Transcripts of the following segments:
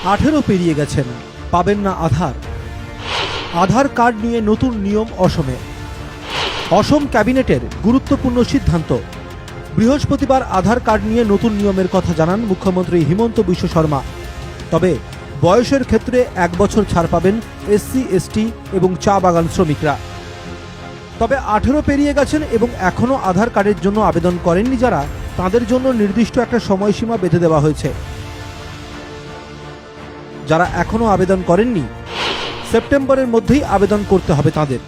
18 পেরিয়ে গেছেন, পাবেন না আধার। আধার কার্ড নিয়ে নতুন নিয়ম অসমে। অসম ক্যাবিনেটের গুরুত্বপূর্ণ সিদ্ধান্ত। বৃহস্পতিবার আধার কার্ড নিয়ে নতুন নিয়মের কথা জানান মুখ্যমন্ত্রী হিমন্ত বিশ্ব শর্মা। তবে বয়সের ক্ষেত্রে 1 বছর ছাড় পাবেন এসসি, এসটি এবং চা বাগান শ্রমিকরা। তবে 18 পেরিয়ে গেছেন এবং এখনও আধার কার্ডের জন্য আবেদন করেননি যারা, তাদের জন্য নির্দিষ্ট একটা সময়সীমা বেঁধে দেওয়া হয়েছে। যারা এখনো আবেদন করেননি, সেপ্টেম্বরের মধ্যেই আবেদন করতে হবে তাদের।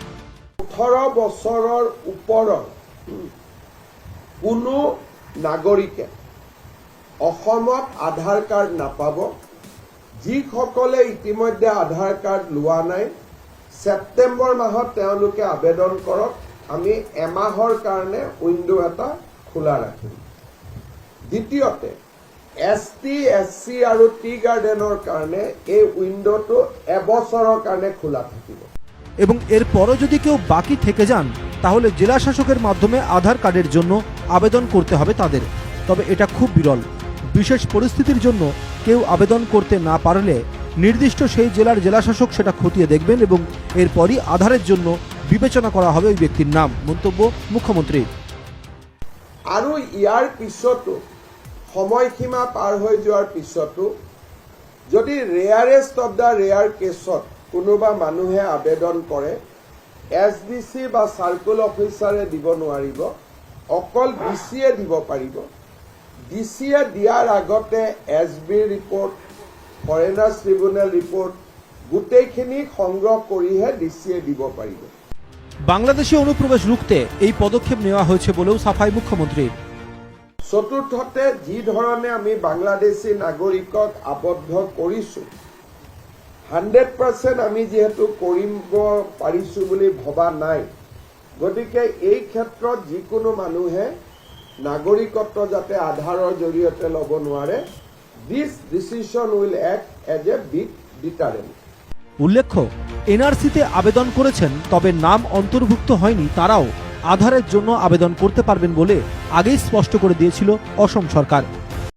18 বছৰৰ ওপৰৰ কোনো নাগৰিকে অসমত আধাৰ কাৰ্ড নাপাব। যিসকলে ইতিমধ্যে আধাৰ কাৰ্ড লোৱা নাই, ছেপ্টেম্বৰ মাহত তেওঁলোকে আবেদন কৰক। আমি এমাহৰ কাৰণে উইণ্ডো এটা খোলা ৰাখিম। দ্বিতীয়তে, এছটি, এছচি আৰু টি গাৰ্ডেনৰ কাৰণে এই উইণ্ডোটো এবছৰৰ কাৰণে খোলা থাকিব। এবং এরপরও যদি কেউ বাকি থেকে যান, তাহলে জেলা শাসকের মাধ্যমে আধার কার্ডের জন্য আবেদন করতে হবে তাদের। তবে এটা খুব বিরল। বিশেষ পরিস্থিতির জন্য কেউ আবেদন করতে না পারলে নির্দিষ্ট সেই জেলার জেলাশাসক সেটা খতিয়ে দেখবেন এবং এরপরই আধারের জন্য বিবেচনা করা হবে ওই ব্যক্তির নাম। মন্তব্য মুখ্যমন্ত্রী। আৰু ইয়াৰ পিছতো সময়সীমা পাৰ হৈ যোৱাৰ পিছতো যদি ৰেয়াৰেষ্ট অফ দ্য ৰেয়াৰ কেছত কোনোবা মানুহে আবেদন কৰে, এছডিচি বা চাৰ্কুল অফিচাৰে দিব নোৱাৰিব, অকল ডিচিয়ে দিব পাৰিব। ডিচিয়ে দিয়াৰ আগতে S B report, foreigners tribunal report গোটেইখিনি সংগ্ৰহ কৰিহে ডিচিয়ে দিব পাৰিব। বাংলাদেশে অনুপ্রবেশ রুখতে এই পদক্ষেপ নেওয়া হয়েছে বলেও সাফাই মুখ্যমন্ত্রীর। চতুৰ্থতে, যি ধৰণে আমি বাংলাদেশী নাগৰিকক আবদ্ধ কৰিছোঁ, 100% আমি যিহেতু কৰিব পাৰিছোঁ বুলি ভবা নাই। গতিকে এই ক্ষেত্ৰত যিকোনো মানুহে নাগৰিকত্ব যাতে আধাৰৰ জৰিয়তে ল'ব নোৱাৰে, দিছ decision will act as a big deterrent. উল্লেখ্য, এনআরসিতে আবেদন করেছেন তবে নাম অন্তর্ভুক্ত হয়নি তারাও আধারের জন্য আবেদন করতে পারবেন বলে আগেই স্পষ্ট করে দিয়েছিল অসম সরকার।